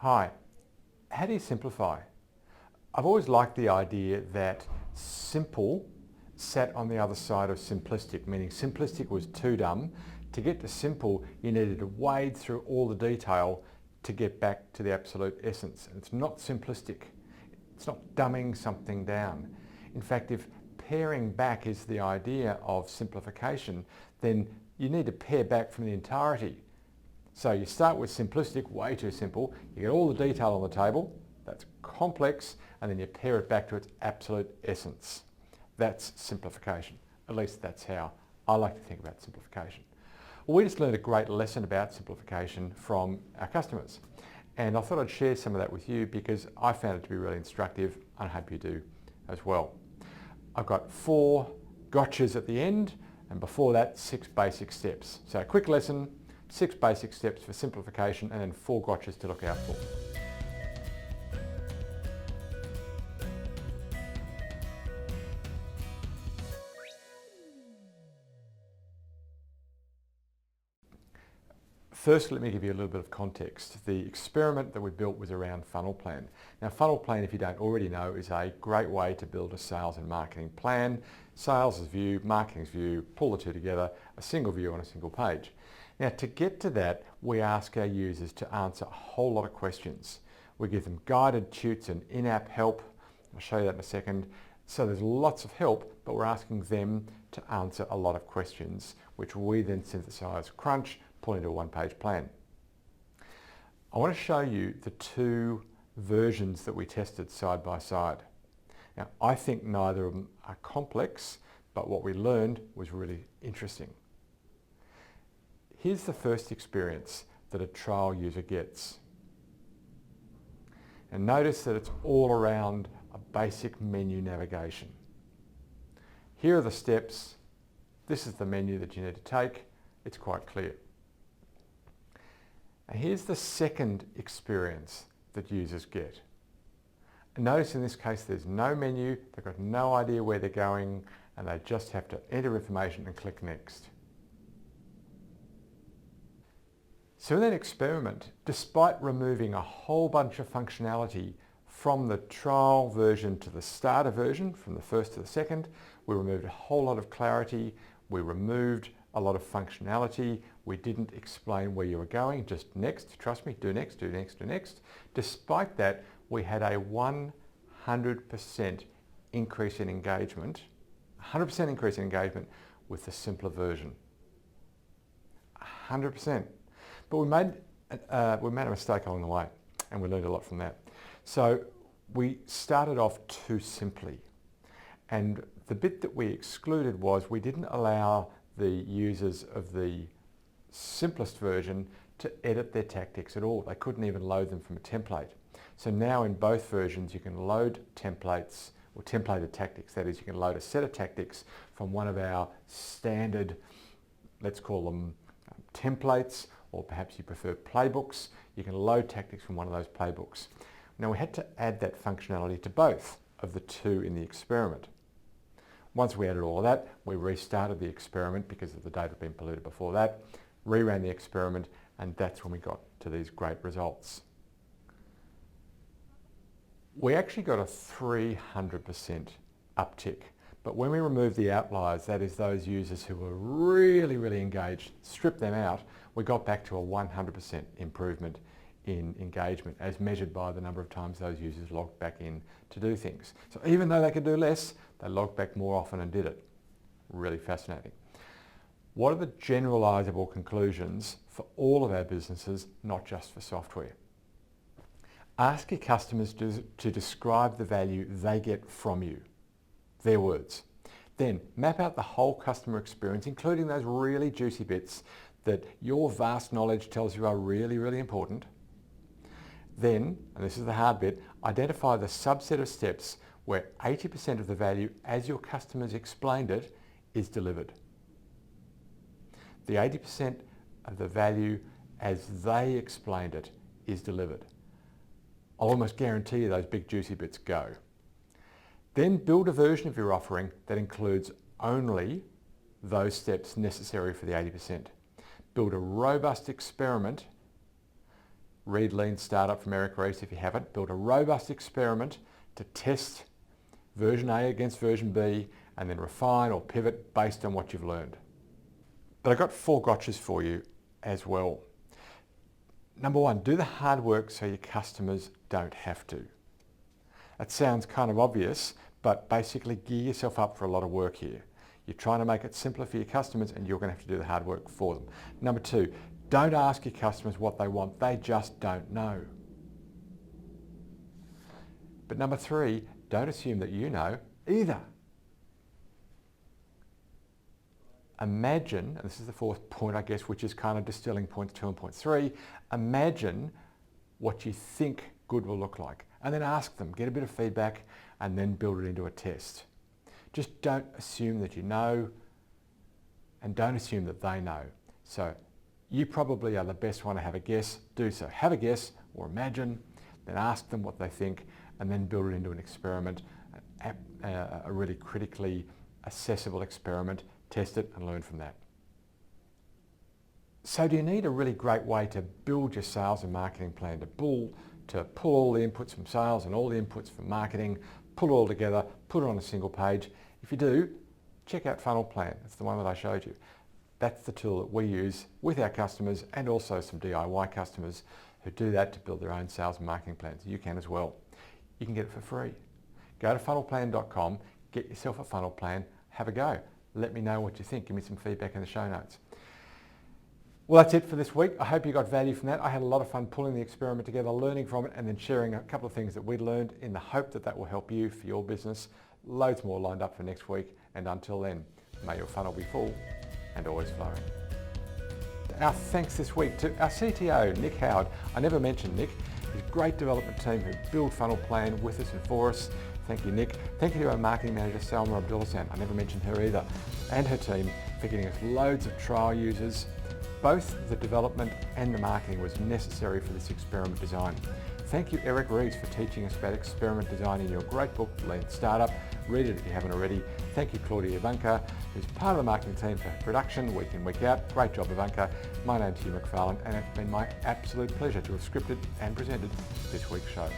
Hi, how do you simplify? I've always liked the idea that simple sat on the other side of simplistic, meaning simplistic was too dumb. To get to simple, you needed to wade through all the detail to get back to the absolute essence. And it's not simplistic. It's not dumbing something down. In fact, if paring back is the idea of simplification, then you need to pare back from the entirety. So you start with simplistic, way too simple, you get all the detail on the table, that's complex, and then you pare it back to its absolute essence. That's simplification. At least that's how I like to think about simplification. Well, we just learned a great lesson about simplification from our customers. And I thought I'd share some of that with you because I found it to be really instructive, and I hope you do as well. I've got 4 gotchas at the end, and before that, 6 basic steps. So a quick lesson, 6 basic steps for simplification, and then 4 gotchas to look out for. First, let me give you a little bit of context. The experiment that we built was around funnel plan. Now, funnel plan, if you don't already know, is a great way to build a sales and marketing plan. Sales is view, marketing is view, pull the two together, a single view on a single page. Now, to get to that, we ask our users to answer a whole lot of questions. We give them guided tutors and in-app help. I'll show you that in a second. So there's lots of help, but we're asking them to answer a lot of questions, which we then synthesize, crunch, pull into a one-page plan. I want to show you the 2 versions that we tested side by side. Now, I think neither of them are complex, but what we learned was really interesting. Here's the first experience that a trial user gets. And notice that it's all around a basic menu navigation. Here are the steps. This is the menu that you need to take. It's quite clear. And here's the second experience that users get. And notice in this case there's no menu, they've got no idea where they're going, and they just have to enter information and click next. So in that experiment, despite removing a whole bunch of functionality from the trial version to the starter version, from the first to the second, we removed a whole lot of clarity, we removed a lot of functionality, we didn't explain where you were going, just next, trust me, do next, do next, do next. Despite that, we had a 100% increase in engagement, 100% increase in engagement with the simpler version. 100%. But we made a mistake along the way, and we learned a lot from that. So we started off too simply, and the bit that we excluded was we didn't allow the users of the simplest version to edit their tactics at all. They couldn't even load them from a template. So now in both versions you can load templates or templated tactics. That is, you can load a set of tactics from one of our standard, let's call them templates, or perhaps you prefer playbooks. You can load tactics from one of those playbooks. Now we had to add that functionality to both of the 2 in the experiment. Once we added all of that, we restarted the experiment because the data had been polluted before that, reran the experiment, and that's when we got to these great results. We actually got a 300% uptick, but when we removed the outliers, that is those users who were really, really engaged, stripped them out, we got back to a 100% improvement in engagement as measured by the number of times those users logged back in to do things. So even though they could do less, they logged back more often and did it. Really fascinating. What are the generalizable conclusions for all of our businesses, not just for software? Ask your customers to describe the value they get from you, their words. Then map out the whole customer experience, including those really juicy bits that your vast knowledge tells you are really, really important. Then, and this is the hard bit, identify the subset of steps where 80% of the value as your customers explained it is delivered. The 80% of the value as they explained it is delivered. I'll almost guarantee you those big juicy bits go. Then build a version of your offering that includes only those steps necessary for the 80%. Build a robust experiment read Lean Startup from Eric Ries if you haven't. Build a robust experiment to test version A against version B and then refine or pivot based on what you've learned. But I've got 4 gotchas for you as well. Number 1, do the hard work so your customers don't have to. That sounds kind of obvious, but basically gear yourself up for a lot of work here. You're trying to make it simpler for your customers and you're going to have to do the hard work for them. Number 2, don't ask your customers what they want. They just don't know. But number 3, don't assume that you know either. Imagine, and this is the 4th point I guess, which is kind of distilling points 2 and point 3, imagine what you think good will look like and then ask them, get a bit of feedback and then build it into a test. Just don't assume that you know and don't assume that they know. So you probably are the best one to have a guess. Do so. Have a guess or imagine, then ask them what they think and then build it into an experiment, a really critically accessible experiment. Test it and learn from that. So do you need a really great way to build your sales and marketing plan, to pull all the inputs from sales and all the inputs from marketing, pull it all together, put it on a single page? If you do, check out Funnel Plan. It's the one that I showed you. That's the tool that we use with our customers and also some DIY customers who do that to build their own sales and marketing plans. You can as well. You can get it for free. Go to funnelplan.com, get yourself a funnel plan, have a go. Let me know what you think. Give me some feedback in the show notes. Well, that's it for this week. I hope you got value from that. I had a lot of fun pulling the experiment together, learning from it, and then sharing a couple of things that we'd learned in the hope that that will help you for your business. Loads more lined up for next week. And until then, may your funnel be full and always flowing. Our thanks this week to our CTO, Nick Howard. I never mentioned Nick. His great development team who build Funnel Plan with us and for us. Thank you, Nick. Thank you to our marketing manager, Salma Abdulhassan. I never mentioned her either. And her team for getting us loads of trial users. Both the development and the marketing was necessary for this experiment design. Thank you, Eric Ries, for teaching us about experiment design in your great book, Lean Startup. Read it if you haven't already. Thank you, Claudia Ivanka, who's part of the marketing team for production, week in, week out. Great job, Ivanka. My name's Hugh McFarlane, and it's been my absolute pleasure to have scripted and presented this week's show.